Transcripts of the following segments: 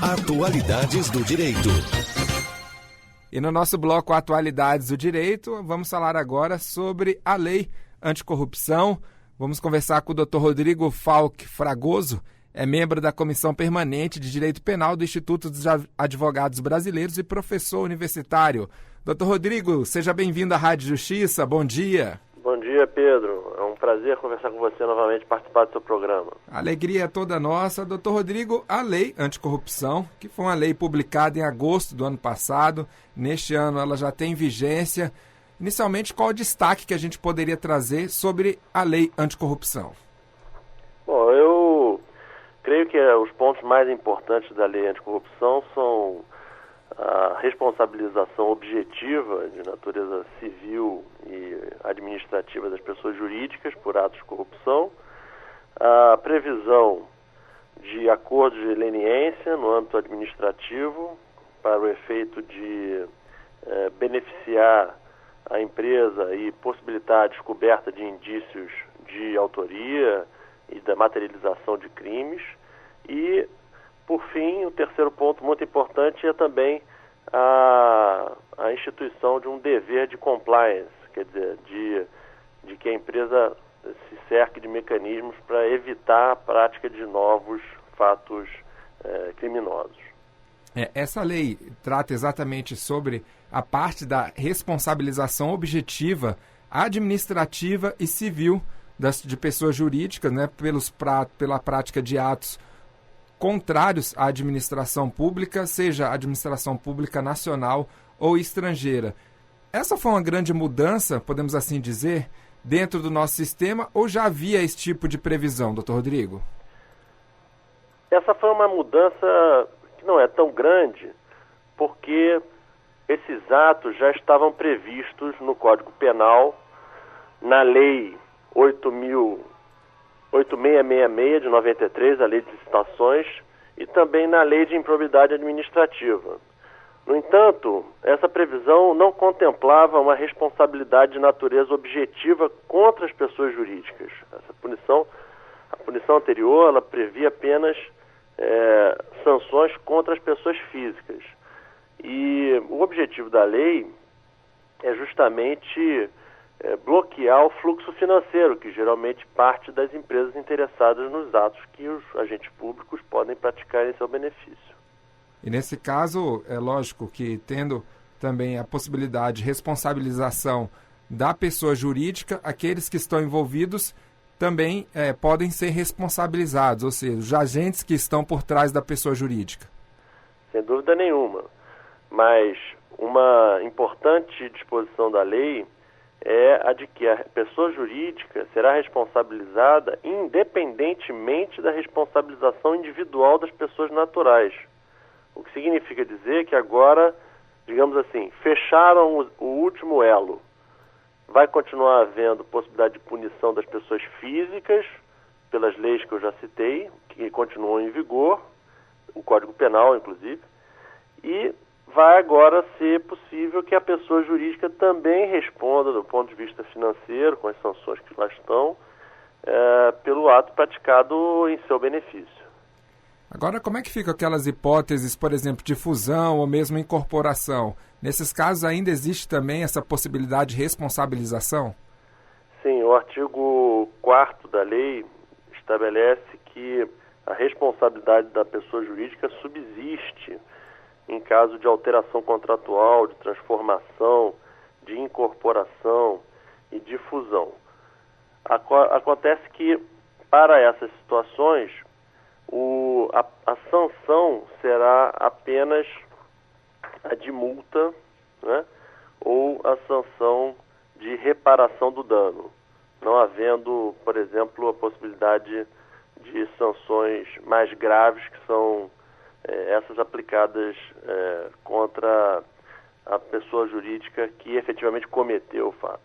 Atualidades do Direito. E no nosso bloco Atualidades do Direito, vamos falar agora sobre a Lei Anticorrupção. Vamos conversar com o Dr. Rodrigo Falck Fragoso, é membro da Comissão Permanente de Direito Penal do Instituto dos Advogados Brasileiros e professor universitário. Dr. Rodrigo, seja bem-vindo à Rádio Justiça. Bom dia. Bom dia, Pedro. É um prazer conversar com você novamente, participar do seu programa. A alegria é toda nossa. Doutor Rodrigo, a Lei Anticorrupção, que foi uma lei publicada em agosto do ano passado, neste ano ela já tem vigência. Inicialmente, qual o destaque que a gente poderia trazer sobre a Lei Anticorrupção? Bom, eu creio que os pontos mais importantes da Lei Anticorrupção são a responsabilização objetiva de natureza civil e administrativa das pessoas jurídicas por atos de corrupção, a previsão de acordos de leniência no âmbito administrativo para o efeito de beneficiar a empresa e possibilitar a descoberta de indícios de autoria e da materialização de crimes. E, por fim, o terceiro ponto muito importante é também a instituição de um dever de compliance, quer dizer, de que a empresa se cerque de mecanismos para evitar a prática de novos fatos criminosos. Essa lei trata exatamente sobre a parte da responsabilização objetiva, administrativa e civil de pessoas jurídicas, né, pela prática de atos contrários à administração pública, seja a administração pública nacional ou estrangeira. Essa foi uma grande mudança, podemos assim dizer, dentro do nosso sistema, ou já havia esse tipo de previsão, doutor Rodrigo? Essa foi uma mudança que não é tão grande, porque esses atos já estavam previstos no Código Penal, na Lei 8666 de 93, a Lei de Licitações, e também na Lei de Improbidade Administrativa. No entanto, essa previsão não contemplava uma responsabilidade de natureza objetiva contra as pessoas jurídicas. A punição anterior, ela previa apenas sanções contra as pessoas físicas. E o objetivo da lei é justamente bloquear o fluxo financeiro, que geralmente parte das empresas interessadas nos atos que os agentes públicos podem praticar em seu benefício. E nesse caso, é lógico que tendo também a possibilidade de responsabilização da pessoa jurídica, aqueles que estão envolvidos também podem ser responsabilizados, ou seja, os agentes que estão por trás da pessoa jurídica. Sem dúvida nenhuma, mas uma importante disposição da lei é a de que a pessoa jurídica será responsabilizada independentemente da responsabilização individual das pessoas naturais. O que significa dizer que agora, digamos assim, fecharam o último elo. Vai continuar havendo possibilidade de punição das pessoas físicas, pelas leis que eu já citei, que continuam em vigor, o Código Penal, inclusive, e vai agora ser possível que a pessoa jurídica também responda, do ponto de vista financeiro, com as sanções que lá estão, pelo ato praticado em seu benefício. Agora, como é que ficam aquelas hipóteses, por exemplo, de fusão ou mesmo incorporação? Nesses casos ainda existe também essa possibilidade de responsabilização? Sim, o artigo 4º da lei estabelece que a responsabilidade da pessoa jurídica subsiste em caso de alteração contratual, de transformação, de incorporação e de fusão. Acontece que, para essas situações, a sanção será apenas a de multa, né, ou a sanção de reparação do dano, não havendo, por exemplo, a possibilidade de sanções mais graves, que são essas aplicadas contra a pessoa jurídica que efetivamente cometeu o fato.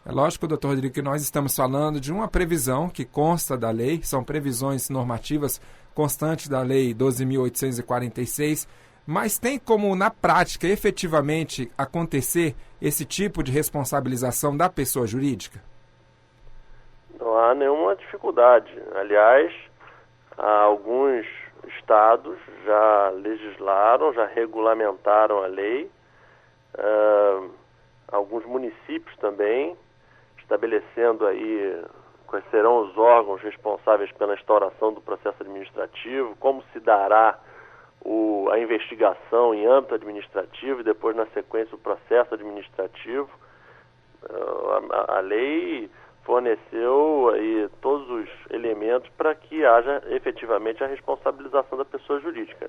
É lógico, doutor Rodrigo, que nós estamos falando de uma previsão que consta da lei, são previsões normativas constantes da Lei 12.846, mas tem como, na prática, efetivamente acontecer esse tipo de responsabilização da pessoa jurídica? Não há nenhuma dificuldade. Aliás, há alguns estados já legislaram, já regulamentaram a lei, alguns municípios também, estabelecendo aí quais serão os órgãos responsáveis pela instauração do processo administrativo, como se dará a investigação em âmbito administrativo e depois, na sequência, o processo administrativo. A lei forneceu aí todos os elementos para que haja efetivamente a responsabilização da pessoa jurídica.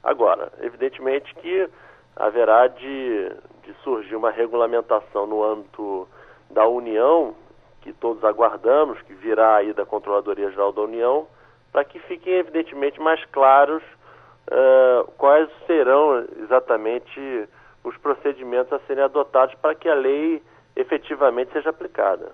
Agora, evidentemente que haverá de surgir uma regulamentação no âmbito da União, que todos aguardamos, que virá aí da Controladoria Geral da União, para que fiquem evidentemente mais claros quais serão exatamente os procedimentos a serem adotados para que a lei efetivamente seja aplicada.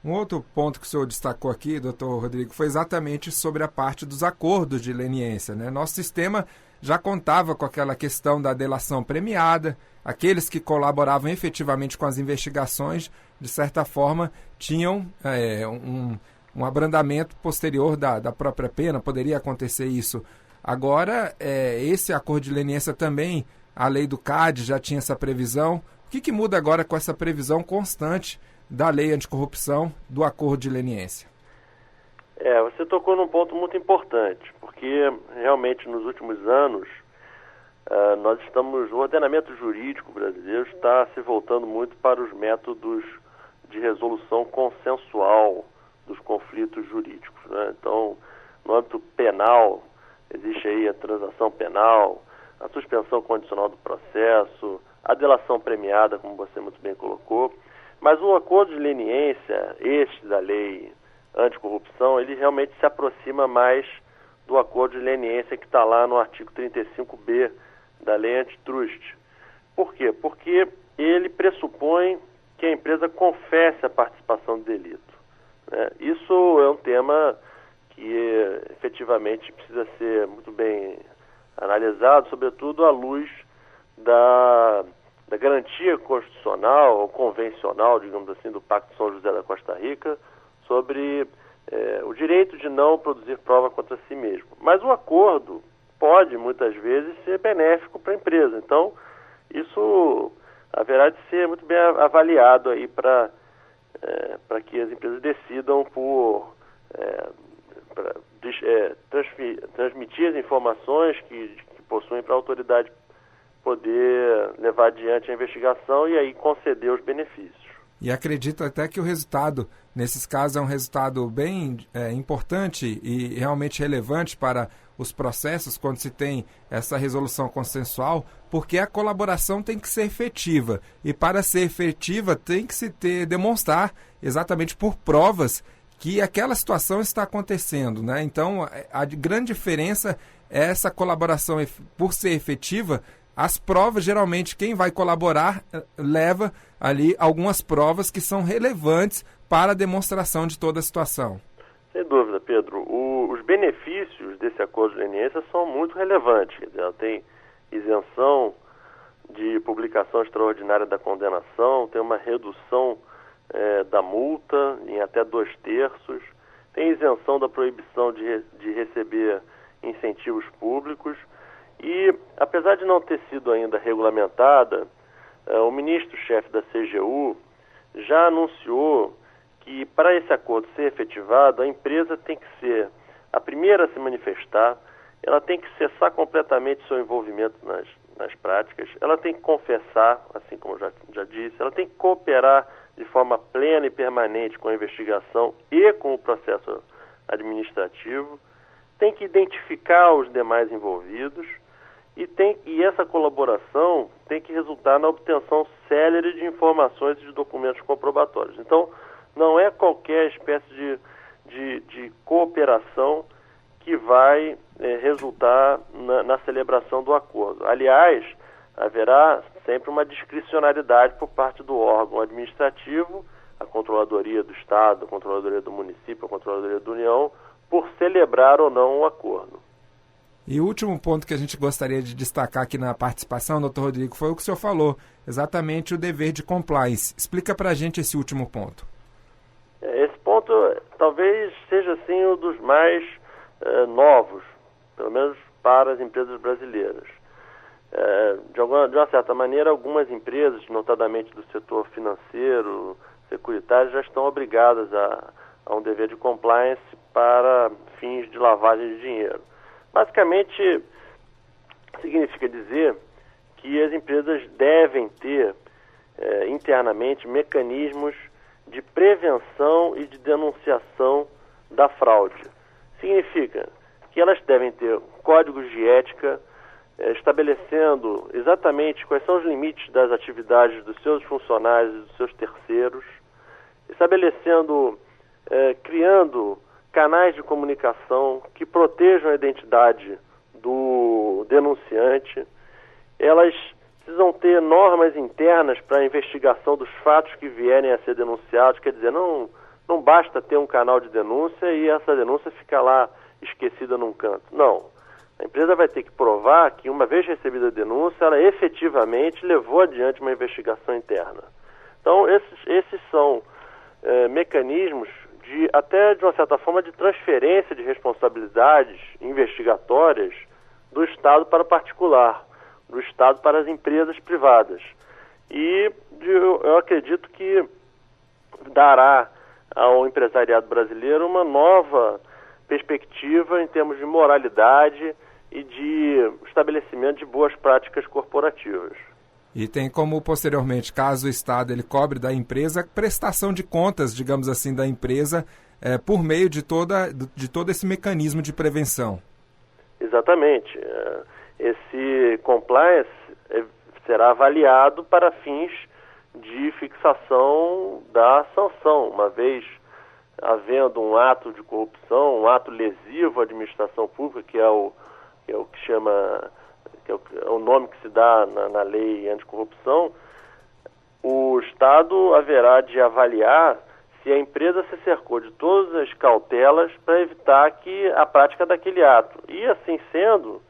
Um outro ponto que o senhor destacou aqui, doutor Rodrigo, foi exatamente sobre a parte dos acordos de leniência, né? Nosso sistema já contava com aquela questão da delação premiada, aqueles que colaboravam efetivamente com as investigações, de certa forma, tinham um abrandamento posterior da própria pena, poderia acontecer isso. Agora, esse acordo de leniência também, a lei do CAD já tinha essa previsão. O que muda agora com essa previsão constante da lei anticorrupção, do acordo de leniência? Você tocou num ponto muito importante, porque realmente nos últimos anos o ordenamento jurídico brasileiro está se voltando muito para os métodos de resolução consensual dos conflitos jurídicos, né? Então, no âmbito penal, existe aí a transação penal, a suspensão condicional do processo, a delação premiada, como você muito bem colocou, mas o acordo de leniência, da lei anticorrupção, ele realmente se aproxima mais do acordo de leniência que está lá no artigo 35b da lei antitrust. Por quê? Porque ele pressupõe que a empresa confesse a participação no delito, né? Isso é um tema que efetivamente precisa ser muito bem analisado, sobretudo à luz da garantia constitucional ou convencional, digamos assim, do Pacto de São José da Costa Rica, sobre o direito de não produzir prova contra si mesmo. Mas o acordo pode, muitas vezes, ser benéfico para a empresa. Então, isso haverá de ser muito bem avaliado aí para que as empresas decidam por transmitir as informações que possuem para a autoridade poder levar adiante a investigação e aí conceder os benefícios. E acredito até que o resultado, nesses casos, é um resultado bem importante e realmente relevante para os processos, quando se tem essa resolução consensual, porque a colaboração tem que ser efetiva. E para ser efetiva, tem que se demonstrar exatamente por provas que aquela situação está acontecendo, né? Então, a grande diferença é essa colaboração, por ser efetiva. As provas, geralmente, quem vai colaborar leva ali algumas provas que são relevantes para a demonstração de toda a situação. Sem dúvida, Pedro. Os benefícios desse acordo de leniência são muito relevantes. Quer dizer, ela tem isenção de publicação extraordinária da condenação, tem uma redução da multa em até 2/3, tem isenção da proibição de receber incentivos públicos. E, apesar de não ter sido ainda regulamentada, o ministro-chefe da CGU já anunciou que, para esse acordo ser efetivado, a empresa tem que ser a primeira a se manifestar, ela tem que cessar completamente seu envolvimento nas práticas, ela tem que confessar, assim como já disse, ela tem que cooperar de forma plena e permanente com a investigação e com o processo administrativo, tem que identificar os demais envolvidos, e essa colaboração tem que resultar na obtenção célere de informações e de documentos comprobatórios. Então, não é qualquer espécie de cooperação que vai resultar na celebração do acordo. Aliás, haverá sempre uma discricionariedade por parte do órgão administrativo, a Controladoria do Estado, a Controladoria do Município, a Controladoria da União, por celebrar ou não um acordo. E o último ponto que a gente gostaria de destacar aqui na participação, doutor Rodrigo, foi o que o senhor falou, exatamente o dever de compliance. Explica para a gente esse último ponto. Esse ponto talvez seja assim um dos mais novos pelo menos para as empresas brasileiras. De uma certa maneira, algumas empresas, notadamente do setor financeiro, securitário, já estão obrigadas a um dever de compliance para fins de lavagem de dinheiro. Basicamente, significa dizer que as empresas devem ter internamente mecanismos de prevenção e de denunciação da fraude. Significa que elas devem ter códigos de ética estabelecendo exatamente quais são os limites das atividades dos seus funcionários e dos seus terceiros, estabelecendo, criando canais de comunicação que protejam a identidade do denunciante. Elas precisam ter normas internas para a investigação dos fatos que vierem a ser denunciados, quer dizer, não basta ter um canal de denúncia e essa denúncia ficar lá esquecida num canto. Não. A empresa vai ter que provar que, uma vez recebida a denúncia, ela efetivamente levou adiante uma investigação interna. Então, esses são mecanismos até de uma certa forma de transferência de responsabilidades investigatórias do Estado para o particular, do Estado para as empresas privadas. E eu acredito que dará ao empresariado brasileiro uma nova perspectiva em termos de moralidade e de estabelecimento de boas práticas corporativas. E tem como, posteriormente, caso o Estado ele cobre da empresa, prestação de contas, digamos assim, da empresa por meio de todo esse mecanismo de prevenção. Exatamente. Esse compliance será avaliado para fins de fixação da sanção, uma vez havendo um ato de corrupção, um ato lesivo à administração pública, que é o que chama, que é o nome que se dá na lei anticorrupção, o Estado haverá de avaliar se a empresa se cercou de todas as cautelas para evitar que a prática daquele ato. E, assim sendo,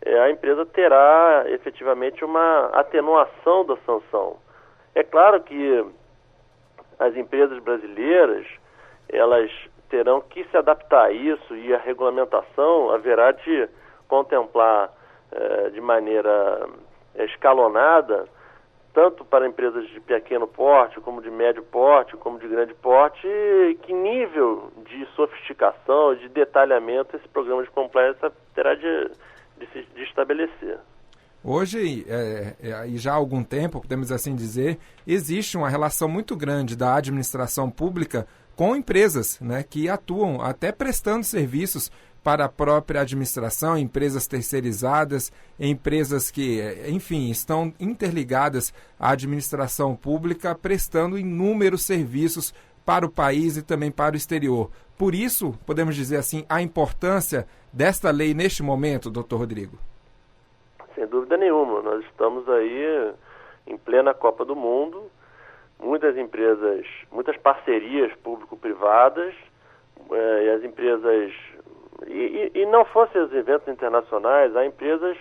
a empresa terá efetivamente uma atenuação da sanção. É claro que as empresas brasileiras, elas terão que se adaptar a isso, e a regulamentação haverá de contemplar de maneira escalonada, tanto para empresas de pequeno porte, como de médio porte, como de grande porte, que nível de sofisticação, de detalhamento esse programa de compliance terá de estabelecer. Hoje, e já há algum tempo, podemos assim dizer, existe uma relação muito grande da administração pública com empresas, né, que atuam até prestando serviços para a própria administração, empresas terceirizadas, empresas que, enfim, estão interligadas à administração pública, prestando inúmeros serviços para o país e também para o exterior. Por isso, podemos dizer assim, a importância desta lei neste momento, doutor Rodrigo? Sem dúvida nenhuma. Nós estamos aí em plena Copa do Mundo, muitas empresas, muitas parcerias público-privadas, e as empresas... E não fossem os eventos internacionais, há empresas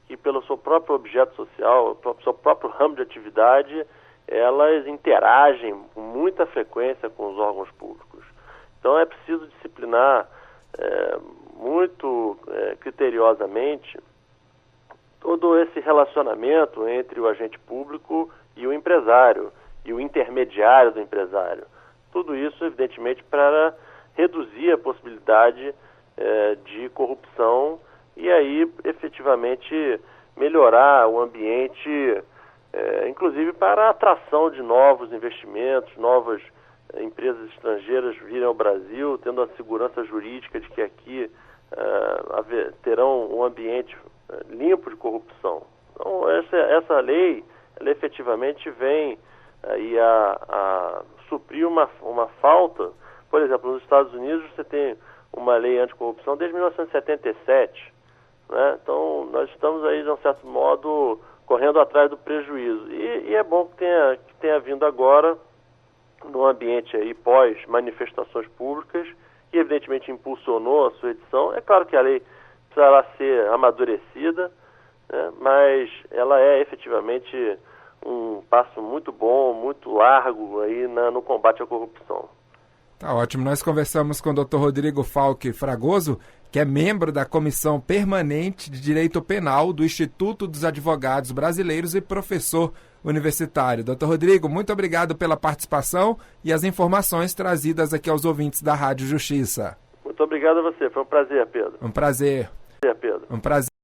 que, pelo seu próprio objeto social, pelo seu próprio ramo de atividade, elas interagem com muita frequência com os órgãos públicos. Então é preciso disciplinar muito criteriosamente todo esse relacionamento entre o agente público e o empresário, e o intermediário do empresário. Tudo isso, evidentemente, para reduzir a possibilidade de corrupção e aí, efetivamente, melhorar o ambiente, inclusive para a atração de novos investimentos, novas empresas estrangeiras virem ao Brasil, tendo a segurança jurídica de que aqui terão um ambiente limpo de corrupção. Então, essa lei, ela efetivamente vem aí a suprir uma falta. Por exemplo, nos Estados Unidos você tem uma lei anticorrupção desde 1977, né? Então nós estamos aí, de um certo modo, correndo atrás do prejuízo. E é bom que tenha vindo agora, num ambiente aí pós-manifestações públicas, que evidentemente impulsionou a sua edição. É claro que a lei precisará ser amadurecida, né? Mas ela é efetivamente um passo muito bom, muito largo aí no combate à corrupção. Tá ótimo. Nós conversamos com o Dr. Rodrigo Falck Fragoso, que é membro da Comissão Permanente de Direito Penal do Instituto dos Advogados Brasileiros e professor universitário. Dr. Rodrigo, muito obrigado pela participação e as informações trazidas aqui aos ouvintes da Rádio Justiça. Muito obrigado a você. Foi um prazer, Pedro. Um prazer. Pedro. Um prazer.